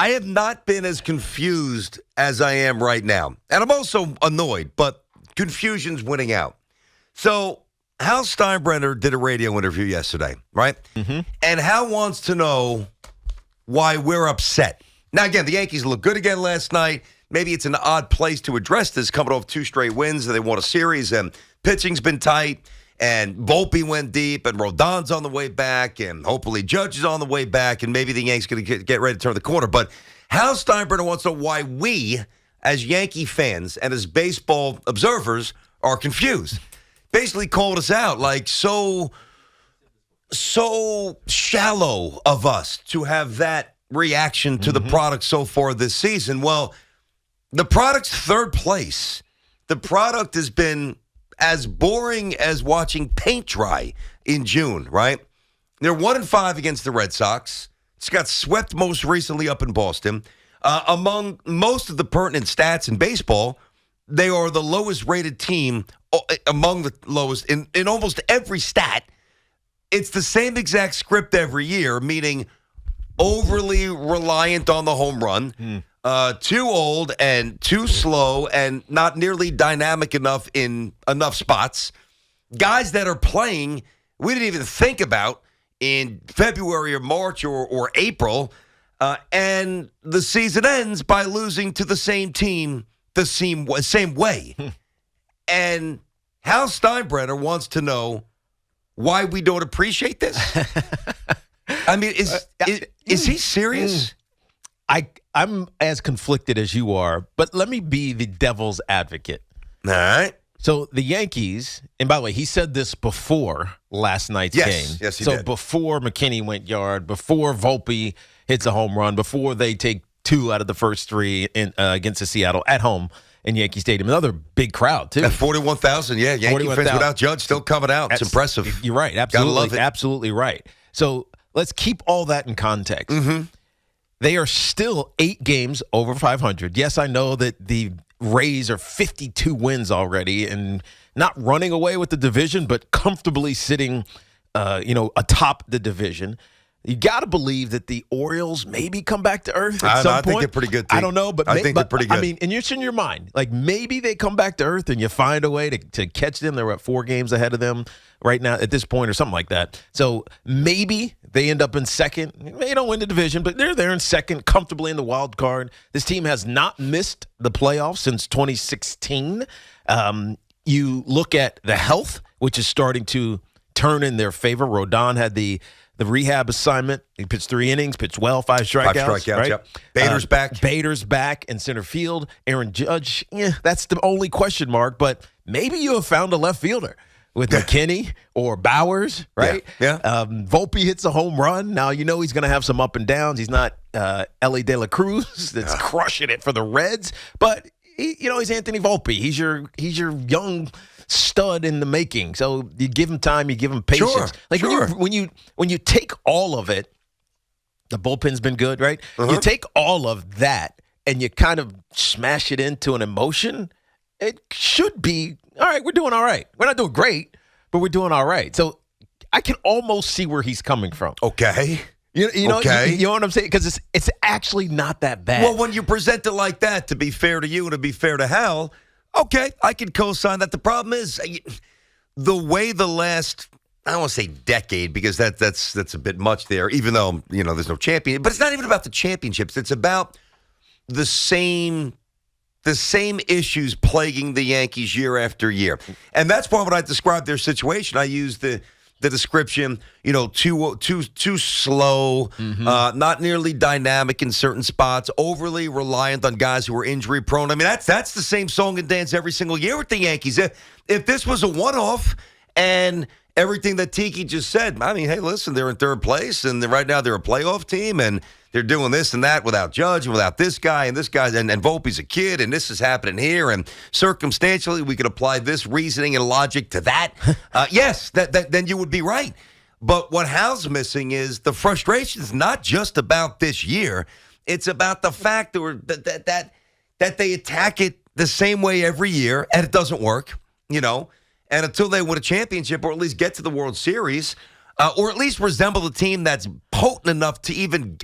I have not been as confused as I am right now. And I'm also annoyed, but confusion's winning out. So Hal Steinbrenner did a radio interview yesterday, right? Mm-hmm. And Hal wants to know why we're upset. Now, again, the Yankees looked good again last night. Maybe it's an odd place to address this, coming off 2 straight wins, and they won a series, and pitching's been tight, and Volpe went deep, and Rodon's on the way back, and hopefully Judge is on the way back, and maybe the Yankees going to get ready to turn the corner. But Hal Steinbrenner wants to know why we, as Yankee fans and as baseball observers, are confused. Basically called us out, like so shallow of us to have that reaction to the product so far this season. Well, the product's third place. The product has been as boring as watching paint dry in June, right? They're 1-5 against the Red Sox. It's got swept most recently up in Boston. Among most of the pertinent stats in baseball, they are the lowest rated team, among the lowest in almost every stat. It's the same exact script every year, meaning overly reliant on the home run, too old and too slow and not nearly dynamic enough in enough spots. Guys that are playing we didn't even think about in February or March or April, and the season ends by losing to the same team the same way. And Hal Steinbrenner wants to know why we don't appreciate this. I mean, is he serious? I'm as conflicted as you are, but let me be the devil's advocate. All right. So the Yankees, and by the way, he said this before last night's game. Yes, he did. So before McKinney went yard, before Volpe hits a home run, before they take 2 out of the first 3 against the Seattle at home in Yankee Stadium. Another big crowd, too. At 41,000, yeah. Yankee 41, fans without Judge still coming out. It's impressive. You're right. Absolutely. Absolutely right. So let's keep all that in context. Mm-hmm. They are still 8 games over 500. Yes, I know that the Rays are 52 wins already and not running away with the division, but comfortably sitting, atop the division. You got to believe that the Orioles maybe come back to earth at some point. I think they're pretty good, too. I don't know, but I think they're pretty good. I mean, and it's in your mind. Like, maybe they come back to earth and you find a way to catch them. They're at 4 games ahead of them right now at this point or something like that. So maybe they end up in second. They don't win the division, but they're there in second, comfortably in the wild card. This team has not missed the playoffs since 2016. You look at the health, which is starting to turn in their favor. Rodon had the rehab assignment. He pitched 3 innings, pitched well, 5 strikeouts. 5 strikeouts, right? Yep. Bader's back. Bader's back in center field. Aaron Judge, that's the only question mark. But maybe you have found a left fielder with McKinney or Bowers, right? Yeah. Volpe hits a home run. Now, he's going to have some up and downs. He's not Ellie De La Cruz that's crushing it for the Reds. But, he's Anthony Volpe. He's your young stud in the making. So you give him time, you give him patience. Sure. When you take all of it, the bullpen's been good, right? Uh-huh. You take all of that and you kind of smash it into an emotion, it should be, all right, we're doing all right. We're not doing great, but we're doing all right. So I can almost see where he's coming from. Okay. You know what I'm saying? Because it's actually not that bad. Well, when you present it like that, to be fair to you and to be fair to Hal, okay, I can co-sign that. The problem is the way the last, I don't want to say decade because that's a bit much there, even though, there's no champion. But it's not even about the championships. It's about the same issues plaguing the Yankees year after year. And that's why when I describe their situation, I use the description, too slow, not nearly dynamic in certain spots, overly reliant on guys who are injury prone. I mean, that's the same song and dance every single year with the Yankees. If this was a one-off and everything that Tiki just said, I mean, hey, listen, they're in third place, and right now they're a playoff team, and they're doing this and that without Judge and without this guy and Volpe's a kid, and this is happening here, and circumstantially we could apply this reasoning and logic to that. Yes, then you would be right. But what Hal's missing is the frustration is not just about this year. It's about the fact that they attack it the same way every year, and it doesn't work, And until they win a championship or at least get to the World Series, or at least resemble a team that's potent enough to even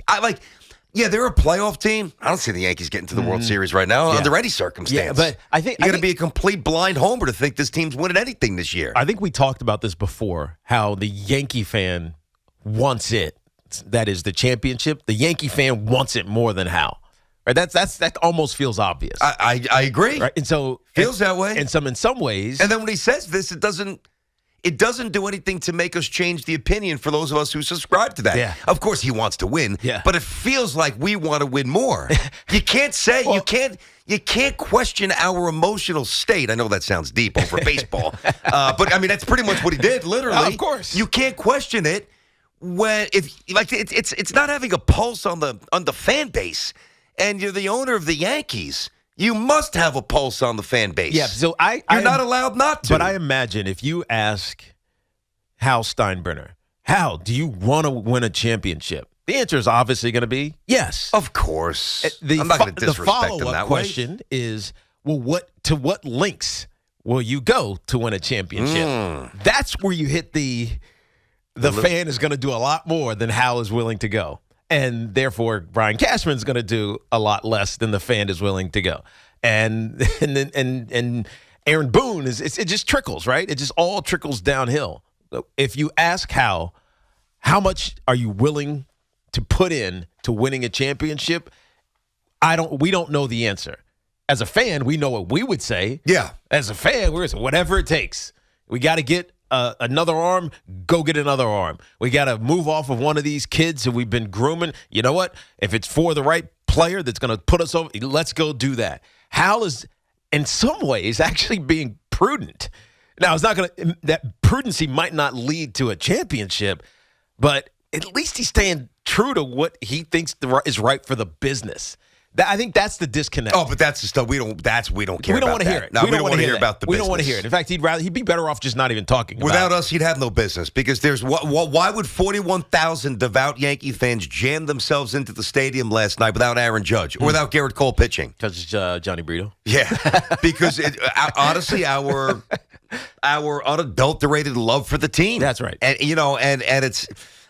Yeah, they're a playoff team. I don't see the Yankees getting to the World Series right now under any circumstance. Yeah, but I think you got to be a complete blind homer to think this team's winning anything this year. I think we talked about this before, how the Yankee fan wants it. That is the championship. The Yankee fan wants it more than Hal. Right? That almost feels obvious. I agree. Right? And so feels that way. And in some ways. And then when he says this, it doesn't do anything to make us change the opinion for those of us who subscribe to that. Yeah. Of course, he wants to win, but it feels like we want to win more. You can't say you can't question our emotional state. I know that sounds deep over baseball, but I mean that's pretty much what he did. Literally, of course, you can't question it when it's not having a pulse on the fan base, and you're the owner of the Yankees. You must have a pulse on the fan base. Yeah, so you're not allowed not to. But I imagine if you ask Hal Steinbrenner, Hal, do you want to win a championship? The answer is obviously going to be yes. Of course. I'm not going to disrespect him that way. The follow-up question is, well, to what lengths will you go to win a championship? That's where you hit the fan is going to do a lot more than Hal is willing to go. And therefore, Brian Cashman's going to do a lot less than the fan is willing to go. And Aaron Boone it just trickles, right? It just all trickles downhill. If you ask Hal, how much are you willing to put in to winning a championship? We don't know the answer. As a fan, we know what we would say. Yeah. As a fan, we're going to say whatever it takes. We got to get another arm, go get another arm. We got to move off of one of these kids who we've been grooming. You know what? If it's for the right player that's going to put us over, let's go do that. Hal is, in some ways, actually being prudent. Now, it's not going to, that prudency might not lead to a championship, but at least he's staying true to what he thinks is right for the business. I think that's the disconnect. Oh, but that's the stuff we don't care we don't about. Want to hear it. No, we don't want to hear about the business. We don't want to hear it. In fact, he'd be better off just not even talking Without about us, he'd have no business because why would 41,000 devout Yankee fans jam themselves into the stadium last night without Aaron Judge or without Garrett Cole pitching? Because Johnny Brito. Yeah, because honestly, our unadulterated love for the team. That's right. And and it's.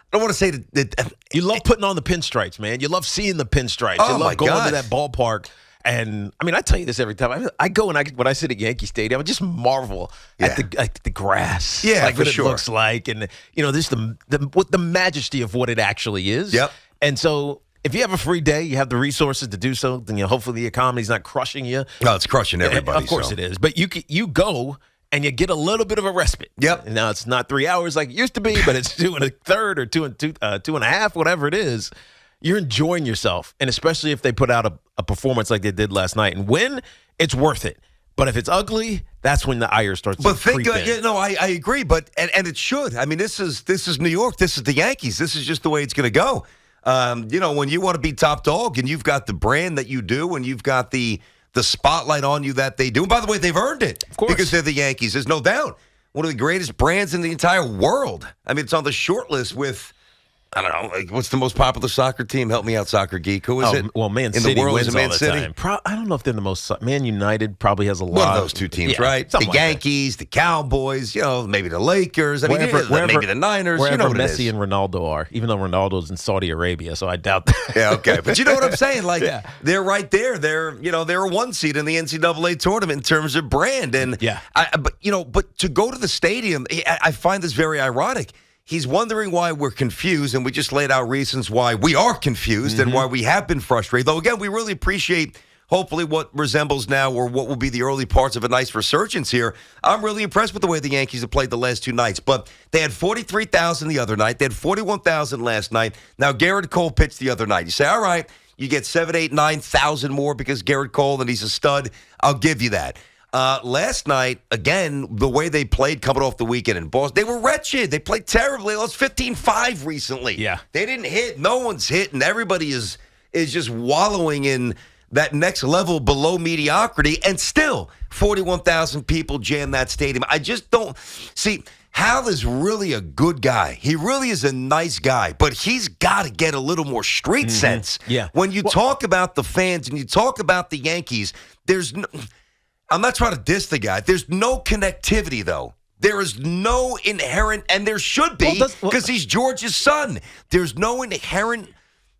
I don't want to say that you love putting on the pinstripes, man. You love seeing the pinstripes. Oh, you love going God. to that ballpark. And I mean, I tell you this every time. I go and when I sit at Yankee Stadium, I just marvel at the grass. Yeah, like for what sure. It looks like, and just the majesty of what it actually is. Yep. And so, if you have a free day, you have the resources to do so. Then hopefully the economy's not crushing you. No, it's crushing everybody. Of course it is. But you go. And you get a little bit of a respite. Yep. And now it's not 3 hours like it used to be, but it's 2 1/3 or 2.5, whatever it is. You're enjoying yourself, and especially if they put out a performance like they did last night and win, it's worth it. But if it's ugly, that's when the ire starts to creep in. I agree, but and it should. I mean, this is New York. This is the Yankees. This is just the way it's going to go. When you want to be top dog and you've got the brand that you do, and you've got the spotlight on you that they do. And by the way, they've earned it. Of course. Because they're the Yankees. There's no doubt. One of the greatest brands in the entire world. I mean, it's on the short list with, I don't know, what's the most popular soccer team? Help me out, soccer geek. Who is it? Well, Man in City the world wins is Man all the City? time. I don't know if they're the most. Man United probably has a lot. One of those two teams, right? The like Yankees, the Cowboys, maybe the Lakers. I mean, maybe the Niners. Wherever You know what Messi it is. and Ronaldo are, even though Ronaldo's in Saudi Arabia, so I doubt that. Yeah, okay. But you know what I'm saying? Like, Yeah. they're right there. They're a 1 seed in the NCAA tournament in terms of brand. And Yeah. but to go to the stadium, I find this very ironic. He's wondering why we're confused, and we just laid out reasons why we are confused and why we have been frustrated. Though, again, we really appreciate, hopefully, what resembles now or what will be the early parts of a nice resurgence here. I'm really impressed with the way the Yankees have played the last 2 nights. But they had 43,000 the other night. They had 41,000 last night. Now, Garrett Cole pitched the other night. You say, all right, you get 7, 8, 9,000 more because Garrett Cole and he's a stud. I'll give you that. Last night, again, the way they played coming off the weekend in Boston, they were wretched. They played terribly. They lost 15-5 recently. Yeah. They didn't hit. No one's hitting. Everybody is just wallowing in that next level below mediocrity. And still, 41,000 people jam that stadium. I just don't see. Hal is really a good guy. He really is a nice guy, but he's got to get a little more street sense. Yeah. When you talk about the fans and you talk about the Yankees, I'm not trying to diss the guy. There's no connectivity, though. There is no inherent, and there should be, because he's George's son. There's no inherent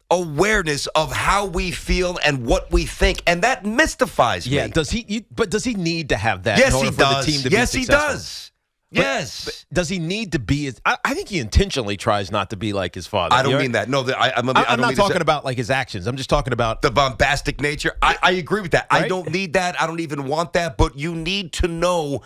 awareness of how we feel and what we think, and that mystifies me. Yeah, does he need to have that Yes, in order he for does. the team to Yes, be he successful? does. Yes. But does he need to be I think he intentionally tries not to be like his father. I don't mean that. No, I'm not talking about like his actions. I'm just talking about the bombastic nature. I agree with that. Right? I don't need that. I don't even want that. But you need to know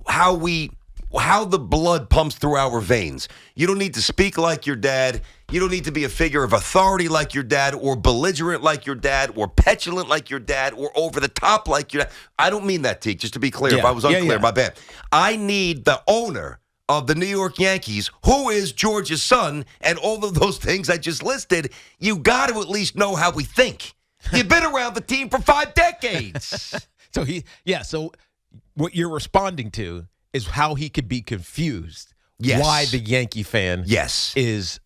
how the blood pumps through our veins. You don't need to speak like your dad. You don't need to be a figure of authority like your dad, or belligerent like your dad, or petulant like your dad, or over the top like your dad. I don't mean that, Tiki. Just to be clear, if I was unclear, my bad. I need the owner of the New York Yankees, who is George's son, and all of those things I just listed. You got to at least know how we think. You've been around the team for 5 decades. So what you're responding to is how he could be confused. Yes. Why the Yankee fan is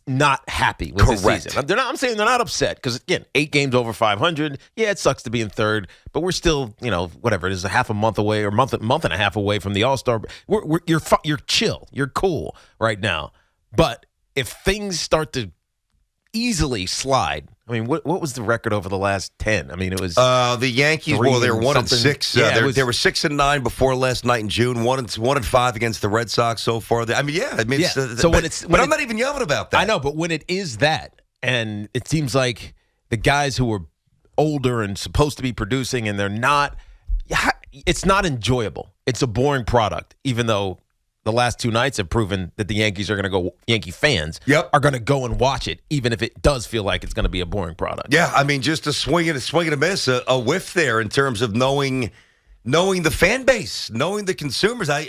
not happy with the season. I'm saying they're not upset because, again, 8 games over 500. Yeah, it sucks to be in third, but we're still, whatever it is, a half a month away or month and a half away from the All-Star. You're chill. You're cool right now. But if things start to easily slide, I mean, what was the record over the last 10? I mean, it was the Yankees. Well, they were 1-6. Yeah, they were 6-9 before last night in June. 1-5 against the Red Sox so far. I mean, but I'm not even yelling about that. I know, but when it is that, and it seems like the guys who are older and supposed to be producing, and they're not, it's not enjoyable. It's a boring product, even though the last 2 nights have proven that the Yankees are going to go. Yankee fans are going to go and watch it, even if it does feel like it's going to be a boring product. Yeah, I mean, just a swing and a miss, a whiff there in terms of knowing the fan base, knowing the consumers. I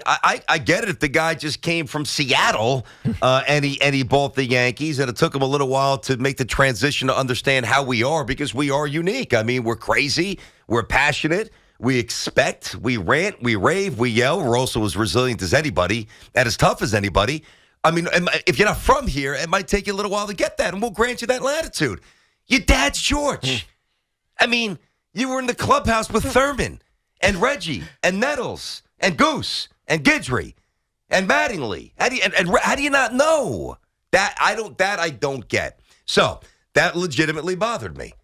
get it if the guy just came from Seattle and he bought the Yankees, and it took him a little while to make the transition to understand how we are, because we are unique. I mean, we're crazy, we're passionate. We expect, we rant, we rave, we yell. We're also as resilient as anybody and as tough as anybody. I mean, if you're not from here, it might take you a little while to get that, and we'll grant you that latitude. Your dad's George. I mean, you were in the clubhouse with Thurman and Reggie and Nettles and Goose and Guidry and Mattingly. How do you not know? That I don't get. So that legitimately bothered me.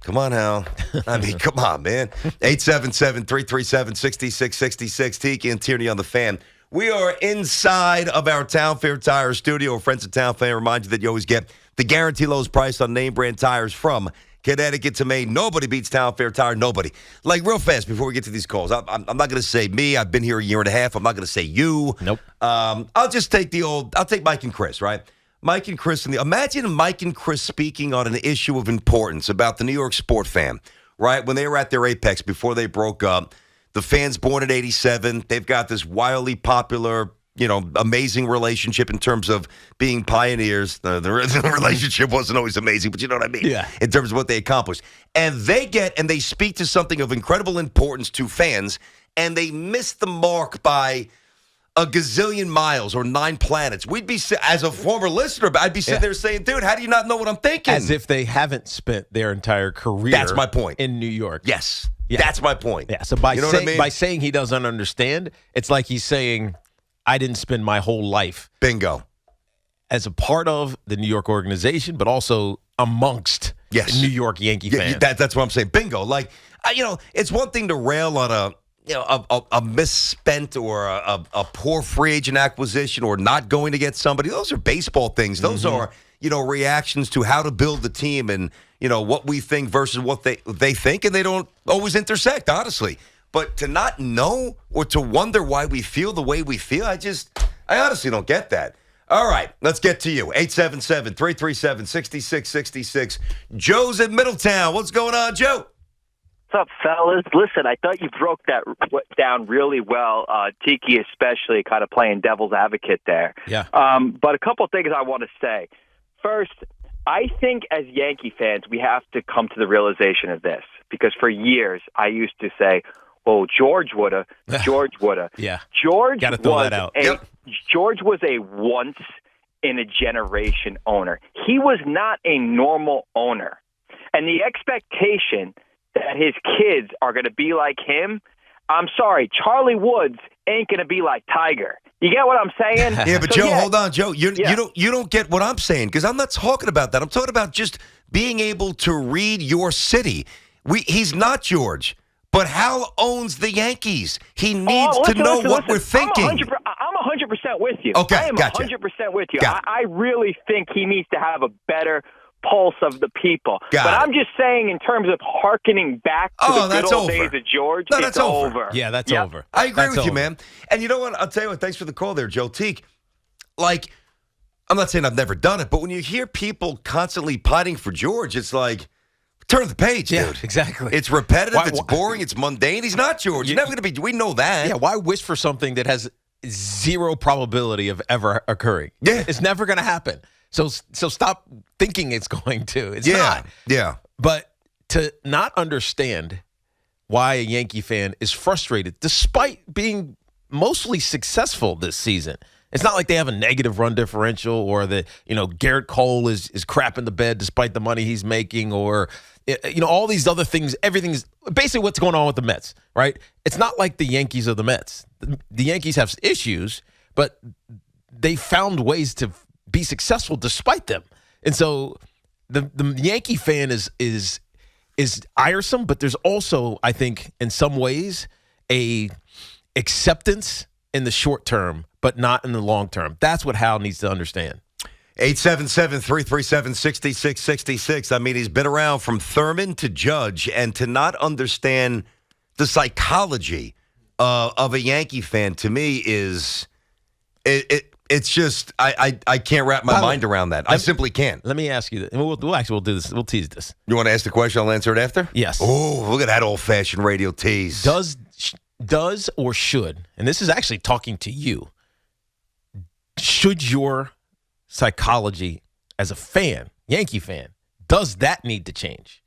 Come on, Hal. I mean, come on, man. 877-337-6666. Tiki and Tierney on the Fan. We are inside of our Town Fair Tires studio. Friends of Town Fair remind you that you always get the guarantee lowest price on name brand tires from Connecticut to Maine. Nobody beats Town Fair Tire. Nobody. Like, real fast before we get to these calls, I'm not going to say me. I've been here a year and a half. I'm not going to say you. Nope. I'll just take I'll take Mike and Chris, right? Mike and Chris, imagine Mike and Chris speaking on an issue of importance about the New York sport fan, right? When they were at their apex before they broke up, the fans born in 87, they've got this wildly popular, amazing relationship in terms of being pioneers. The relationship wasn't always amazing, but you know what I mean? Yeah. In terms of what they accomplished. And they speak to something of incredible importance to fans, and they miss the mark by a gazillion miles or 9 planets. We'd be, as a former listener, I'd be sitting there saying, dude, how do you not know what I'm thinking? As if they haven't spent their entire career. That's my point. In New York. Yes. Yeah. That's my point. Yeah. So by saying he doesn't understand, it's like he's saying, I didn't spend my whole life. Bingo. As a part of the New York organization, but also amongst New York Yankee fans. That's what I'm saying. Bingo. Like, it's one thing to rail on a misspent or a poor free agent acquisition or not going to get somebody. Those are baseball things. Those are, reactions to how to build the team and, what we think versus what they think, and they don't always intersect, honestly. But to not know or to wonder why we feel the way we feel, I honestly don't get that. All right, let's get to you. 877-337-6666. Joe's in Middletown. What's going on, Joe? What's up, fellas? Listen, I thought you broke that down really well. Tiki especially kind of playing devil's advocate there. Yeah. But a couple things I want to say. First, I think as Yankee fans, we have to come to the realization of this. Because for years, I used to say, well, George woulda. George woulda. Yeah. George Gotta throw that out. George was a once-in-a-generation owner. He was not a normal owner. And the expectation that his kids are going to be like him, I'm sorry, Charlie Woods ain't going to be like Tiger. You get what I'm saying? Yeah, but So, Joe, hold on, Joe. You Yeah. don't get what I'm saying because I'm not talking about that. I'm talking about just being able to read your city. He's not George, but Hal owns the Yankees. He needs to know what we're thinking. I'm 100% with you. Okay, I am gotcha. 100% with you. Got it. I really think he needs to have a better pulse of the people. Got but it. I'm just saying in terms of hearkening back to the that's good old over. days of George, No, it's that's over. over. Yeah, that's Yep. over. I agree That's with you, over. man. And you know what? I'll tell you what. Thanks for the call there, Joe Teague. Like, I'm not saying I've never done it, but when you hear people constantly pining for George, it's like, turn the page, Yeah, dude. exactly. It's repetitive. Why- It's boring. It's mundane. He's not George. He's never going to be. We know that. Yeah, why wish for something that has zero probability of ever occurring? Yeah. It's never going to happen. So stop thinking it's going to. It's Yeah. not. Yeah. But to not understand why a Yankee fan is frustrated despite being mostly successful this season. It's not like they have a negative run differential or that, Garrett Cole is crapping the bed despite the money he's making or, all these other things. Everything's basically what's going on with the Mets, right? It's not like the Yankees are the Mets. The Yankees have issues, but they found ways to be successful despite them. And so the Yankee fan is iresome, but there's also, I think, in some ways, a acceptance in the short term, but not in the long term. That's what Hal needs to understand. 877-337-6666. I mean, he's been around from Thurman to Judge, and to not understand the psychology of a Yankee fan, to me, is it's just I can't wrap my mind around that. I simply can't. Let me ask you this. We'll do this. We'll tease this. You want to ask the question? I'll answer it after. Yes. Oh, look at that old-fashioned radio tease. Does or should, and this is actually talking to you, should your psychology as a fan, Yankee fan, does that need to change?